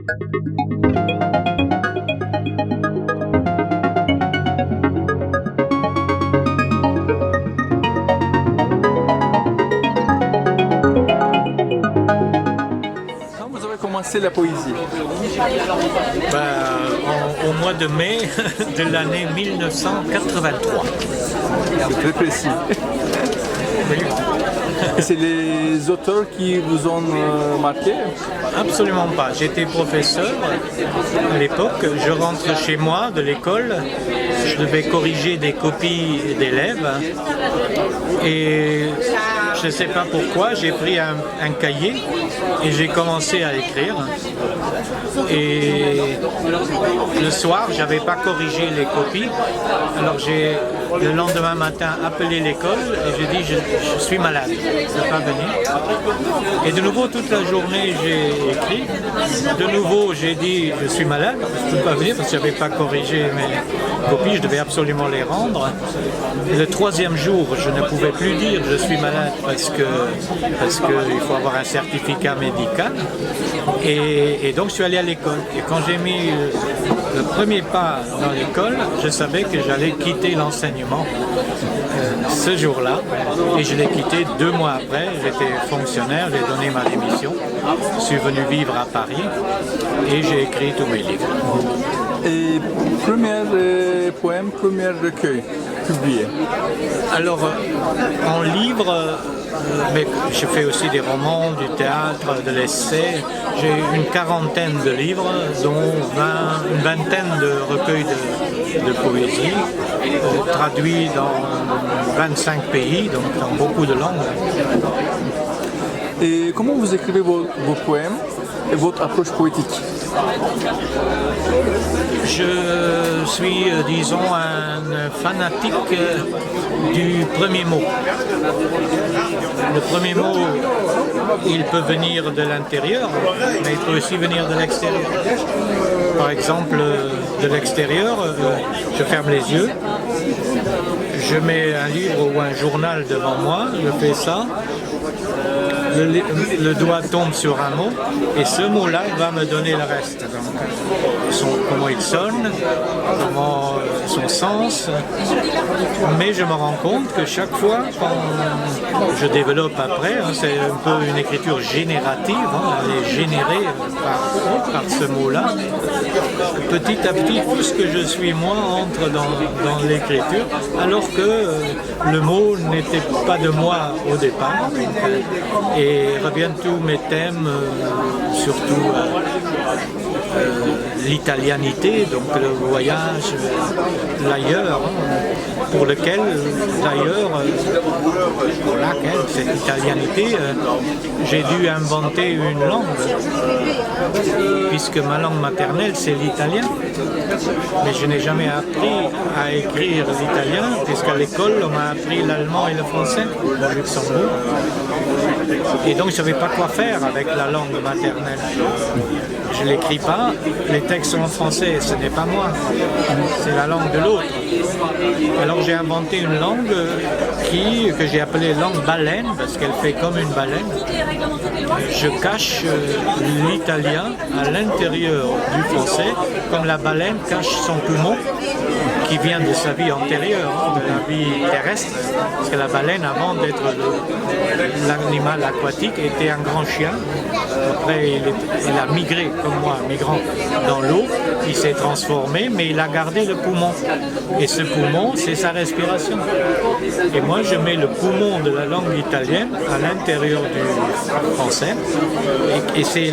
Quand vous avez commencé la poésie? Au mois de mai de l'année 1983. C'est très précis. Et c'est les auteurs qui vous ont marqué? Absolument pas. J'étais professeur à l'époque. Je rentre chez moi de l'école. Je devais corriger des copies d'élèves. Et je ne sais pas pourquoi, j'ai pris un cahier et j'ai commencé à écrire. Et le soir, je n'avais pas corrigé les copies. Alors j'ai, le lendemain matin, appelé l'école et j'ai dit je suis malade, je ne peux pas venir. Et de nouveau, toute la journée, j'ai écrit. De nouveau, j'ai dit je suis malade, je ne peux pas venir parce que je n'avais pas corrigé mes copies, je devais absolument les rendre. Le troisième jour, je ne pouvais plus dire je suis malade parce qu'il faut avoir un certificat médical. Et donc je suis allé à l'école. Et quand j'ai mis le premier pas dans l'école, je savais que j'allais quitter l'enseignement ce jour-là. Et je l'ai quitté 2 mois après. J'étais fonctionnaire, j'ai donné ma démission. Je suis venu vivre à Paris et j'ai écrit tous mes livres. Et premier poème, premier recueil publié? Alors, en livre, mais je fais aussi des romans, du théâtre, de l'essai. J'ai une quarantaine de livres, dont une vingtaine de recueils de poésie, traduits dans 25 pays, donc dans beaucoup de langues. Et comment vous écrivez vos poèmes et votre approche poétique? Je suis, disons, un fanatique du premier mot. Le premier mot, il peut venir de l'intérieur, mais il peut aussi venir de l'extérieur. Par exemple, de l'extérieur, je ferme les yeux, je mets un livre ou un journal devant moi, je fais ça. Le doigt tombe sur un mot et ce mot-là va me donner le reste. Donc, comment il sonne, son sens. Mais je me rends compte que chaque fois, quand je développe après, c'est un peu une écriture générative, elle est générée par ce mot-là. Petit à petit, tout ce que je suis moi entre dans l'écriture, alors que le mot n'était pas de moi au départ. Et reviennent tous mes thèmes, surtout l'italianité, donc le voyage, l'ailleurs, pour lequel, d'ailleurs, pour laquelle, cette italianité, j'ai dû inventer une langue, puisque ma langue maternelle, c'est l'italien. Mais je n'ai jamais appris à écrire l'italien, puisqu'à l'école, on m'a appris l'allemand et le français au Luxembourg. Et donc je ne savais pas quoi faire avec la langue maternelle. Je ne l'écris pas, les textes sont en français, ce n'est pas moi, c'est la langue de l'autre. Alors j'ai inventé une langue que j'ai appelée langue baleine, parce qu'elle fait comme une baleine. Je cache l'italien à l'intérieur du français, comme la baleine cache son poumon, qui vient de sa vie antérieure, de la vie terrestre, parce que la baleine, avant d'être l'animal aquatique, était un grand chien. Après, il a migré, comme moi, migrant dans l'eau, il s'est transformé, mais il a gardé le poumon. Et ce poumon, c'est sa respiration. Et moi, je mets le poumon de la langue italienne à l'intérieur du français, et c'est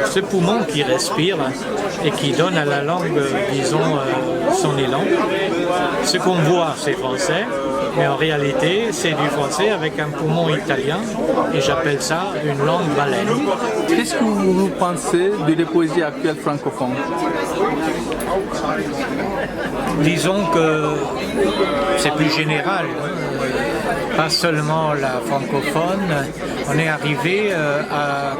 ce poumon qui respire et qui donne à la langue, disons, son élan. Ce qu'on voit, c'est français, mais en réalité, c'est du français avec un poumon italien, et j'appelle ça une langue baleine. Qu'est-ce que vous pensez de la poésie actuelle francophone? Disons que c'est plus général, pas seulement la francophone. On est arrivé,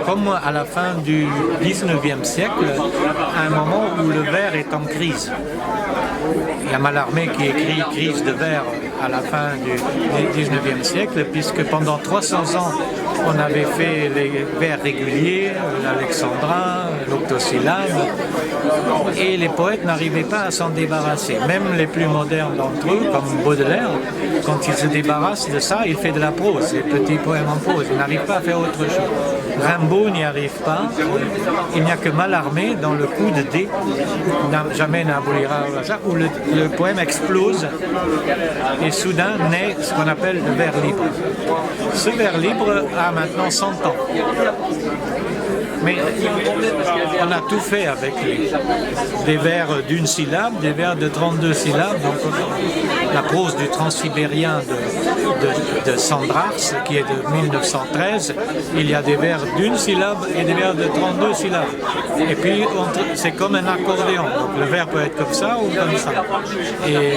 comme à la fin du 19e siècle, à un moment où le vers est en crise. Il y a Mallarmé qui écrit « Crise de vers » à la fin du 19e siècle, puisque pendant 300 ans, on avait fait les vers réguliers, l'alexandrin, l'octosyllabe, et les poètes n'arrivaient pas à s'en débarrasser. Même les plus modernes d'entre eux, comme Baudelaire, quand il se débarrasse de ça, il fait de la prose, des petits poèmes en prose. Il n'arrive pas à faire autre chose. Rimbaud n'y arrive pas. Il n'y a que Mallarmé dans le coup de dé, jamais n'abolira au hasard, où le poème explose et soudain naît ce qu'on appelle le vers libre. Ce vers libre a maintenant 100 ans. Mais on a tout fait avec lui. Des vers d'une syllabe, des vers de 32 syllabes. Donc, la prose du transsibérien de Sandrars, qui est de 1913, il y a des vers d'une syllabe et des vers de 32 syllabes. Et puis, c'est comme un accordéon. Donc, le vers peut être comme ça ou comme ça. Et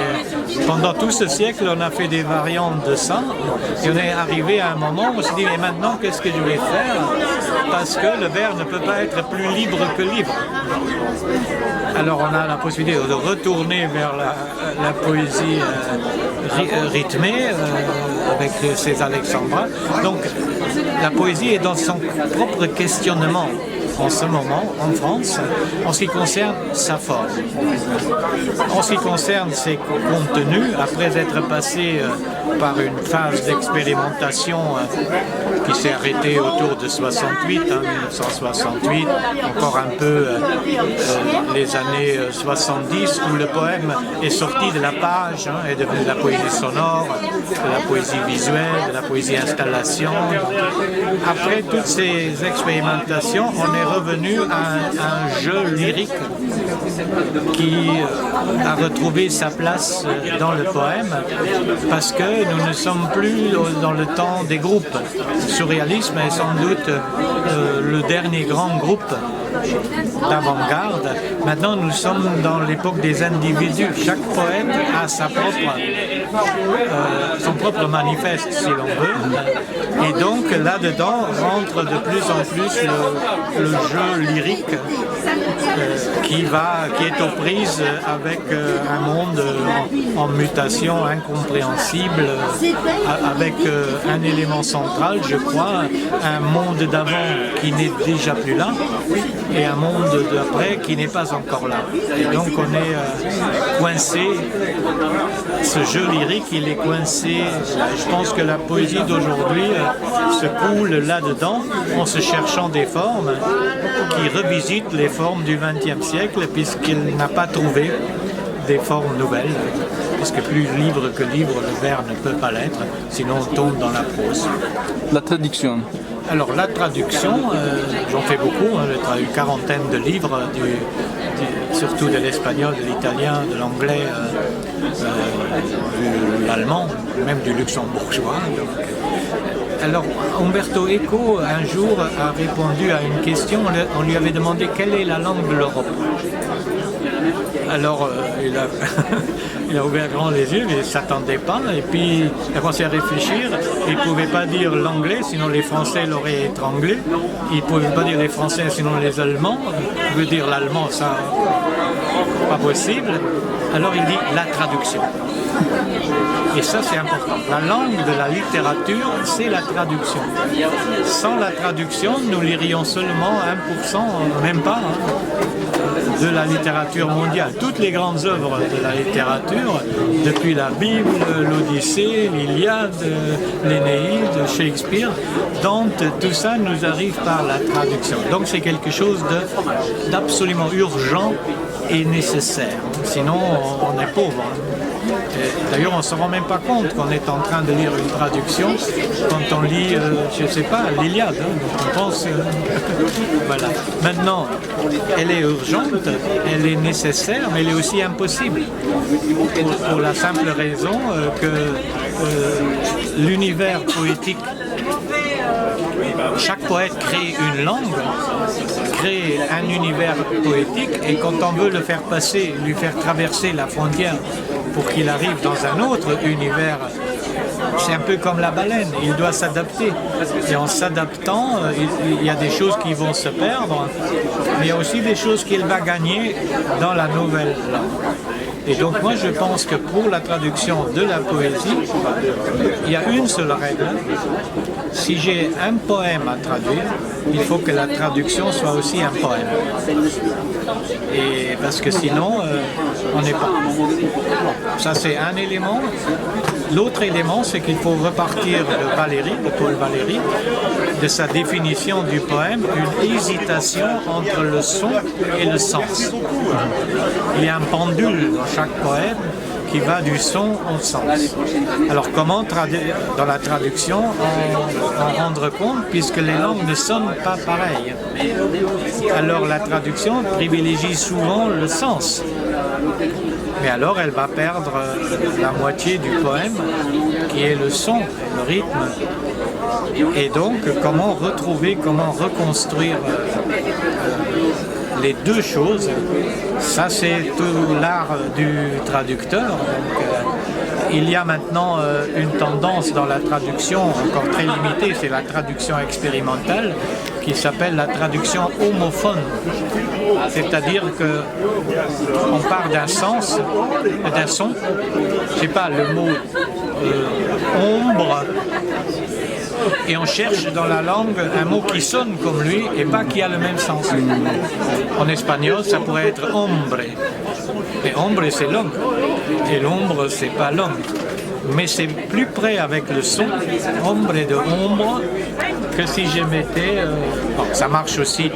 pendant tout ce siècle, on a fait des variantes de ça. Et on est arrivé à un moment où on s'est dit, mais maintenant, qu'est-ce que je vais faire? Parce que le vers ne peut pas être plus libre que libre. Alors on a la possibilité de retourner vers la poésie rythmée avec ces alexandrins. Donc la poésie est dans son propre questionnement en ce moment en France, en ce qui concerne sa forme. En ce qui concerne ses contenus, après être passé par une phase d'expérimentation qui s'est arrêtée autour de 68, 1968, encore un peu les années 70, où le poème est sorti de la page, est devenu de la poésie sonore, de la poésie visuelle, de la poésie installation. Après toutes ces expérimentations, on est revenu à un jeu lyrique qui a retrouvé sa place dans le poème, parce que nous ne sommes plus dans le temps des groupes. Le surréalisme est sans doute le dernier grand groupe d'avant-garde. Maintenant, nous sommes dans l'époque des individus. Chaque poète a son propre manifeste, si l'on veut. Et donc, là-dedans, rentre de plus en plus le jeu lyrique qui est aux prises avec un monde en mutation incompréhensible, avec un élément central, je crois, un monde d'avant qui n'est déjà plus là, et un monde d'après qui n'est pas encore là. Et donc on est coincé, ce jeu lyrique, il est coincé. Je pense que la poésie d'aujourd'hui se coule là-dedans, en se cherchant des formes qui revisitent les formes du XXe siècle, puisqu'il n'a pas trouvé des formes nouvelles, puisque plus libre que libre, le vers ne peut pas l'être, sinon on tombe dans la prose. La traduction. Alors la traduction, j'en fais beaucoup, j'ai traduit une quarantaine de livres, surtout de l'espagnol, de l'italien, de l'anglais, de l'allemand, même du luxembourgeois. Alors Umberto Eco, un jour, a répondu à une question, on lui avait demandé quelle est la langue de l'Europe. Alors il a ouvert grand les yeux, mais il ne s'attendait pas, et puis il a commencé à réfléchir. Il ne pouvait pas dire l'anglais, sinon les Français l'auraient étranglé. Il ne pouvait pas dire les Français, sinon les Allemands. Il veut dire l'allemand, ça, pas possible. Alors il dit la traduction. Et ça, c'est important. La langue de la littérature, c'est la traduction. Sans la traduction, nous lirions seulement 1%, même pas, de la littérature mondiale. Toutes les grandes œuvres de la littérature, depuis la Bible, l'Odyssée, l'Iliade, l'Énéide, Shakespeare, Dante, tout ça nous arrive par la traduction. Donc c'est quelque chose d'absolument urgent et nécessaire. Sinon, on est pauvre. D'ailleurs, on ne se rend même pas compte qu'on est en train de lire une traduction quand on lit, je ne sais pas, l'Iliade. On pense... voilà. Maintenant, elle est urgente, elle est nécessaire, mais elle est aussi impossible. Pour la simple raison que l'univers poétique, chaque poète crée une langue, crée un univers poétique, et quand on veut le faire passer, lui faire traverser la frontière pour qu'il arrive dans un autre univers, c'est un peu comme la baleine, il doit s'adapter. Et en s'adaptant, il y a des choses qui vont se perdre, mais il y a aussi des choses qu'il va gagner dans la nouvelle langue. Et donc moi je pense que pour la traduction de la poésie, il y a une seule règle. Si j'ai un poème à traduire, il faut que la traduction soit aussi un poème. Et parce que sinon, on n'est pas. Ça c'est un élément. L'autre élément, c'est qu'il faut repartir de Valéry, de Paul Valéry, de sa définition du poème, une hésitation entre le son et le sens. Il y a un pendule dans chaque poème qui va du son au sens. Alors comment dans la traduction en rendre compte puisque les langues ne sonnent pas pareilles. Alors la traduction privilégie souvent le sens. Mais alors elle va perdre la moitié du poème qui est le son, le rythme. Et donc comment retrouver, comment reconstruire les deux choses, ça c'est tout l'art du traducteur. Donc, il y a maintenant une tendance dans la traduction encore très limitée, c'est la traduction expérimentale qui s'appelle la traduction homophone. C'est-à-dire qu'on part d'un sens, d'un son, je sais pas, le mot ombre, et on cherche dans la langue un mot qui sonne comme lui et pas qui a le même sens. En espagnol, ça pourrait être hombre. Et hombre, c'est l'homme. Et l'ombre, c'est pas l'homme. Mais c'est plus près avec le son, ombre de ombre, que si je mettais... bon, ça marche aussi.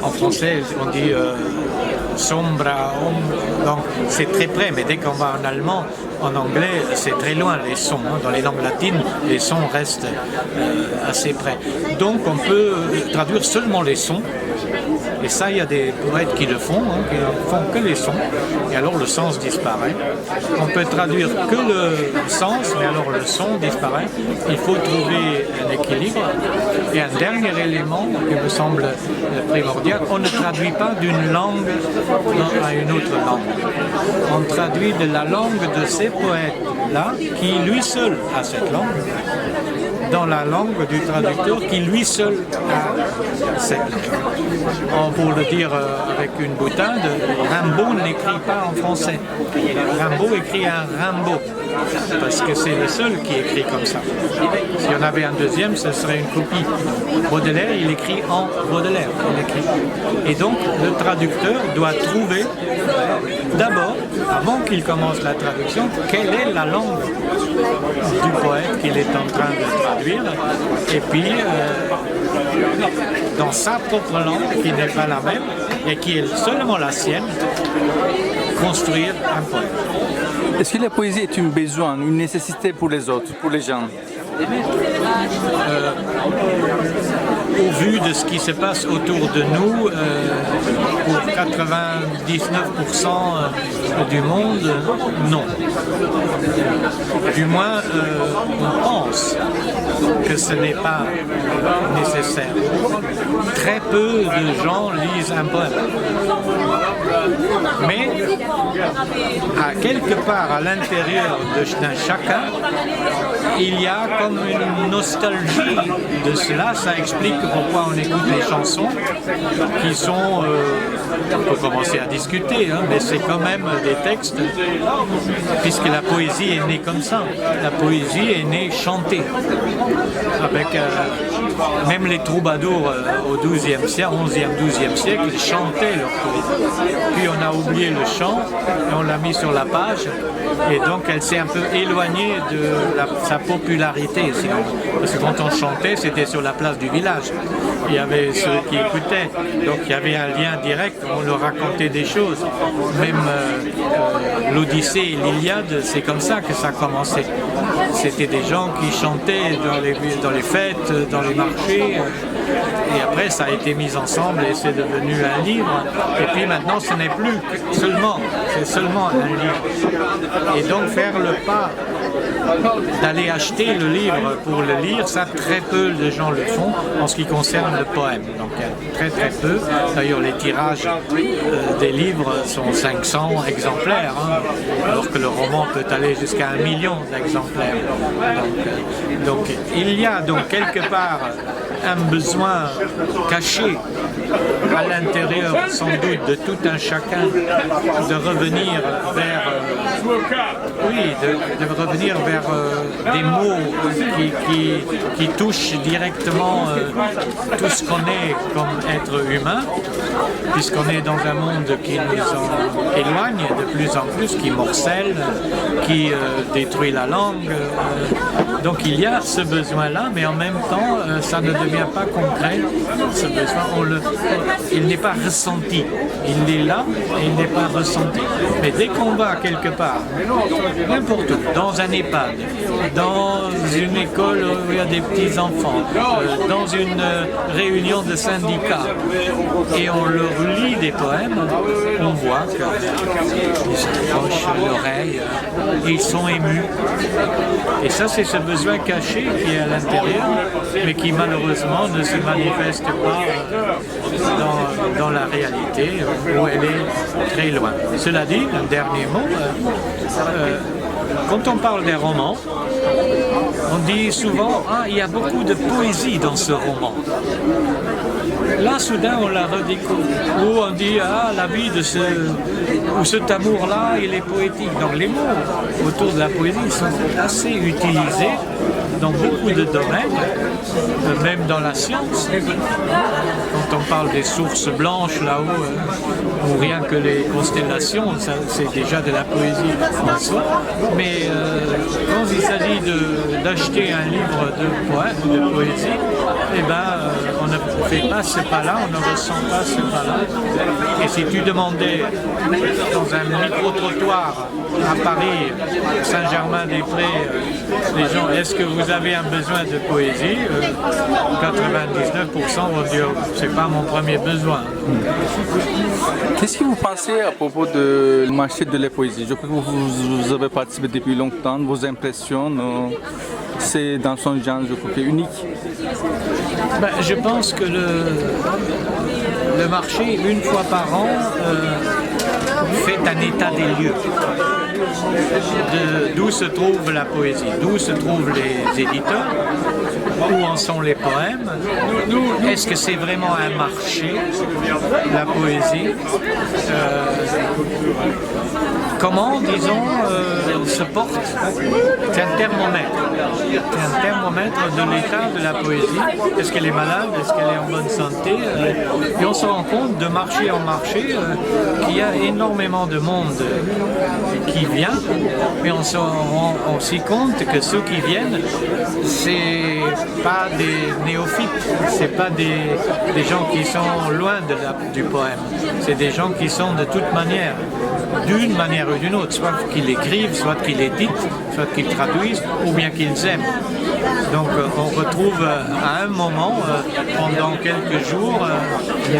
En français, on dit sombra, ombre. Donc, c'est très près, mais dès qu'on va en allemand, en anglais, c'est très loin les sons. Hein. Dans les langues latines, les sons restent assez près. Donc on peut traduire seulement les sons. Et ça, il y a des poètes qui le font, hein, qui ne font que les sons. Et alors le sens disparaît. On peut traduire que le sens, mais alors le son disparaît. Il faut trouver un équilibre. Et un dernier élément qui me semble primordial, on ne traduit pas d'une langue à une autre langue. On traduit de la langue de ces poètes-là, qui lui seul a cette langue, dans la langue du traducteur qui lui seul a cette langue. Pour le dire avec une boutade, Rimbaud n'écrit pas en français. Rimbaud écrit un Rimbaud, parce que c'est le seul qui écrit comme ça. S'il y en avait un deuxième, ce serait une copie. Baudelaire, il écrit en Baudelaire. Et donc, le traducteur doit trouver d'abord, avant qu'il commence la traduction, quelle est la langue du poète qu'il est en train de traduire, et puis dans sa propre langue, qui n'est pas la même, et qui est seulement la sienne, construire un poème. Est-ce que la poésie est un besoin, une nécessité pour les autres, pour les gens? Au vu de ce qui se passe autour de nous, pour 99% du monde, non. Du moins, on pense que ce n'est pas nécessaire. Très peu de gens lisent un poème. Mais, à quelque part à l'intérieur d'un chacun, il y a comme une nostalgie de cela. Ça explique pourquoi on écoute les chansons qui sont, on peut commencer à discuter, hein, mais c'est quand même des textes, puisque la poésie est née comme ça. La poésie est née chantée, avec même les troubadours au XIIe siècle, 11e, 12e siècle, ils chantaient leur poésie. Puis on a oublié le chant et on l'a mis sur la page, et donc elle s'est un peu éloignée de sa popularité, sinon. Parce que quand on chantait, c'était sur la place du village. Il y avait ceux qui écoutaient, donc il y avait un lien direct, on leur racontait des choses. Même l'Odyssée et l'Iliade, c'est comme ça que ça commençait. C'était des gens qui chantaient dans les fêtes, dans les marchés, et après ça a été mis ensemble et c'est devenu un livre. Et puis maintenant, ce n'est plus seulement, c'est seulement un livre. Et donc faire le pas d'aller acheter le livre pour le lire, ça très peu de gens le font en ce qui concerne le poème. Donc très peu. D'ailleurs les tirages des livres sont 500 exemplaires, hein, alors que le roman peut aller jusqu'à 1 million d'exemplaires. Donc il y a donc quelque part un besoin caché à l'intérieur sans doute de tout un chacun de revenir vers revenir vers des mots qui touchent directement tout ce qu'on est comme être humain, puisqu'on est dans un monde qui nous en éloigne de plus en plus, qui morcelle, qui détruit la langue. Donc il y a ce besoin-là, mais en même temps, ça ne devient pas concret. Ce besoin, il n'est pas ressenti. Il est là et il n'est pas ressenti. Mais dès qu'on va quelque part, n'importe où, dans un EHPAD, dans une école où il y a des petits-enfants, dans une réunion de syndicats, et on leur lit des poèmes, on voit qu'ils s'approchent l'oreille, ils sont émus. Et ça, c'est ce besoin caché qui est à l'intérieur, mais qui malheureusement ne se manifeste pas dans la réalité, où elle est très loin. Cela dit, un dernier mot, quand on parle des romans, on dit souvent « Ah, il y a beaucoup de poésie dans ce roman ». Là, soudain, on la redécouvre. Ou on dit « Ah, la vie de cet amour-là, il est poétique ». Donc les mots autour de la poésie sont assez utilisés dans beaucoup de domaines, même dans la science. Quand on parle des sources blanches là-haut, ou rien que les constellations, c'est déjà de la poésie en soi. Mais quand il s'agit d'acheter un livre de poèmes ou de poésie, eh ben, on ne fait pas ce pas-là, on ne ressent pas ce pas-là. Et si tu demandais dans un micro-trottoir à Paris, Saint-Germain-des-Prés, les gens, est-ce que vous avez un besoin de poésie? 99% vont dire, c'est pas mon premier besoin. Qu'est-ce que vous pensez à propos du marché de la poésie? Je crois que vous avez participé depuis longtemps, vos impressions, c'est dans son genre, je crois, unique. Ben, je pense que le marché, une fois par an, fait un état des lieux. D'où se trouve la poésie, d'où se trouvent les éditeurs, où en sont les poèmes, est-ce que c'est vraiment un marché, la poésie, comment, disons, se porte, c'est un thermomètre de l'état de la poésie, est-ce qu'elle est malade, est-ce qu'elle est en bonne santé, et on se rend compte de marché en marché qu'il y a énormément de monde qui vient, mais on se rend aussi compte que ceux qui viennent, c'est pas des néophytes, c'est pas des gens qui sont loin du poème, c'est des gens qui sont de toute manière, d'une manière ou d'une autre, soit qu'ils écrivent, soit qu'ils éditent, soit qu'ils traduisent, ou bien qu'ils aiment. Donc on retrouve à un moment, pendant quelques jours,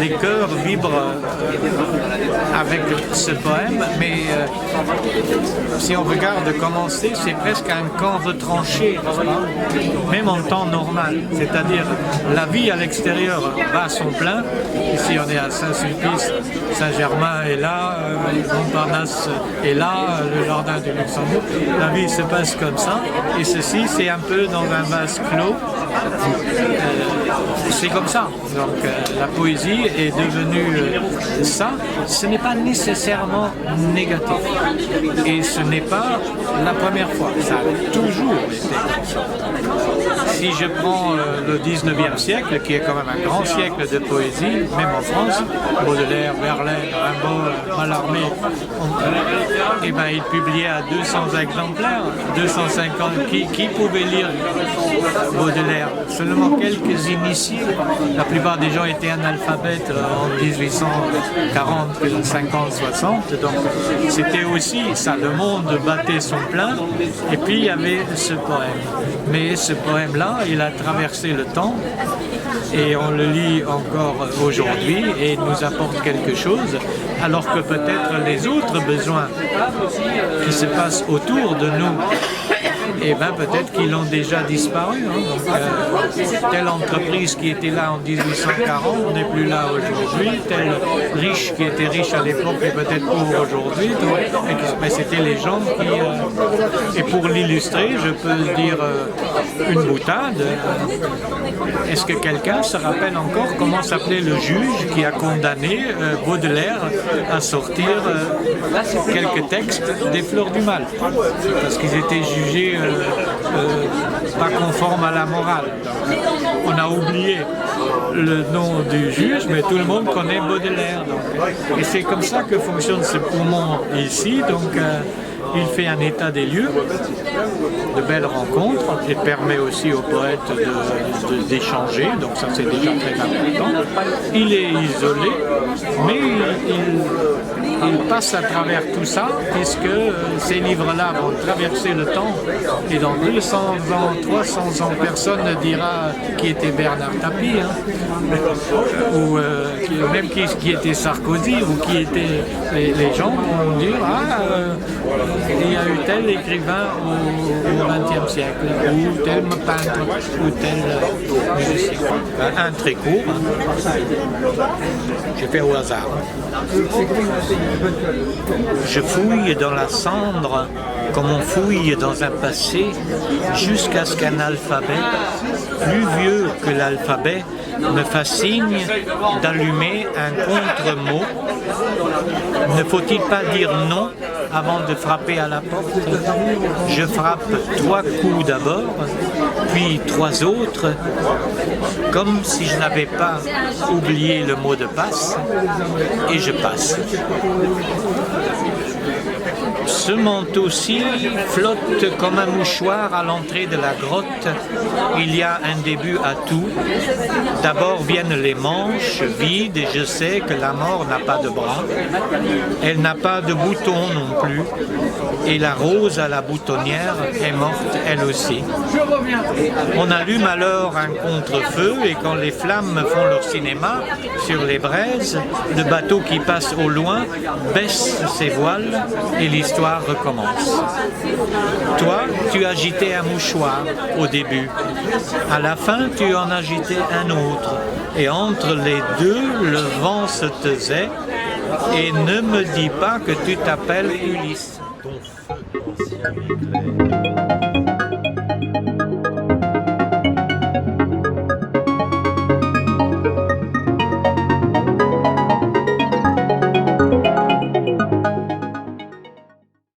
les cœurs vibrent avec ce poème, mais si on regarde comment c'est presque un camp retranché, même en temps normal. C'est-à-dire la vie à l'extérieur va à son plein. Ici on est à Saint-Sulpice, Saint-Germain est là, Montparnasse est là, le jardin du Luxembourg. La vie se passe comme ça, et ceci c'est un peu dans un vase clos. C'est comme ça. Donc la poésie est devenue ça. Ce n'est pas nécessairement négatif. Et ce n'est pas la première fois. Ça a toujours été comme ça. Si je prends le 19e siècle, qui est quand même un grand siècle de poésie, même en France, Baudelaire, Verlaine, Rimbaud, Mallarmé, et ben, ils publiaient à 200 exemplaires, 250. Qui pouvait lire Baudelaire? Seulement quelques initiés. La plupart des gens étaient analphabètes en 1840, 50, 60. Donc c'était aussi ça, le monde battait son plein. Et puis il y avait ce poème. Mais ce poème-là, il a traversé le temps. Et on le lit encore aujourd'hui et il nous apporte quelque chose, alors que peut-être les autres besoins qui se passent autour de nous et ben peut-être qu'ils ont déjà disparu. Hein. Donc, telle entreprise qui était là en 1840 n'est plus là aujourd'hui, tel riche qui était riche à l'époque est peut-être pauvre aujourd'hui, mais c'était les gens qui... et pour l'illustrer, je peux dire une boutade. Est-ce que quelqu'un se rappelle encore comment s'appelait le juge qui a condamné Baudelaire à sortir quelques textes des Fleurs du Mal, parce qu'ils étaient jugés pas conformes à la morale. Donc, on a oublié le nom du juge, mais tout le monde connaît Baudelaire. Donc, et c'est comme ça que fonctionne ce poumon ici. Donc, il fait un état des lieux, de belles rencontres, il permet aussi aux poètes d'échanger, donc ça c'est déjà très important. Il est isolé, mais il passe à travers tout ça, puisque ces livres-là vont traverser le temps, et dans 200 ans, 300 ans, personne ne dira qui était Bernard Tapie, hein, ou même qui était Sarkozy, ou qui était... Les gens vont dire il y a eu tel écrivain au XXe siècle, ou tel peintre, ou tel musicien. Un très court, j'ai fait au hasard. Je fouille dans la cendre comme on fouille dans un passé, jusqu'à ce qu'un alphabet, plus vieux que l'alphabet, me fasse signe d'allumer un contre-mot. Ne faut-il pas dire non avant de frapper à la porte? Je frappe 3 coups d'abord, puis 3 autres, comme si je n'avais pas oublié le mot de passe, et je passe. Ce manteau-ci flotte comme un mouchoir à l'entrée de la grotte. Il y a un début à tout. D'abord viennent les manches vides et je sais que la mort n'a pas de bras. Elle n'a pas de boutons non plus. Et la rose à la boutonnière est morte elle aussi. On allume alors un contre-feu et quand les flammes font leur cinéma sur les braises, le bateau qui passe au loin baisse ses voiles et l'histoire recommence. Toi, tu agitais un mouchoir au début. À la fin, tu en agitais un autre. Et entre les deux, le vent se taisait. Et ne me dis pas que tu t'appelles Ulysse. Ton feu ancien éclair.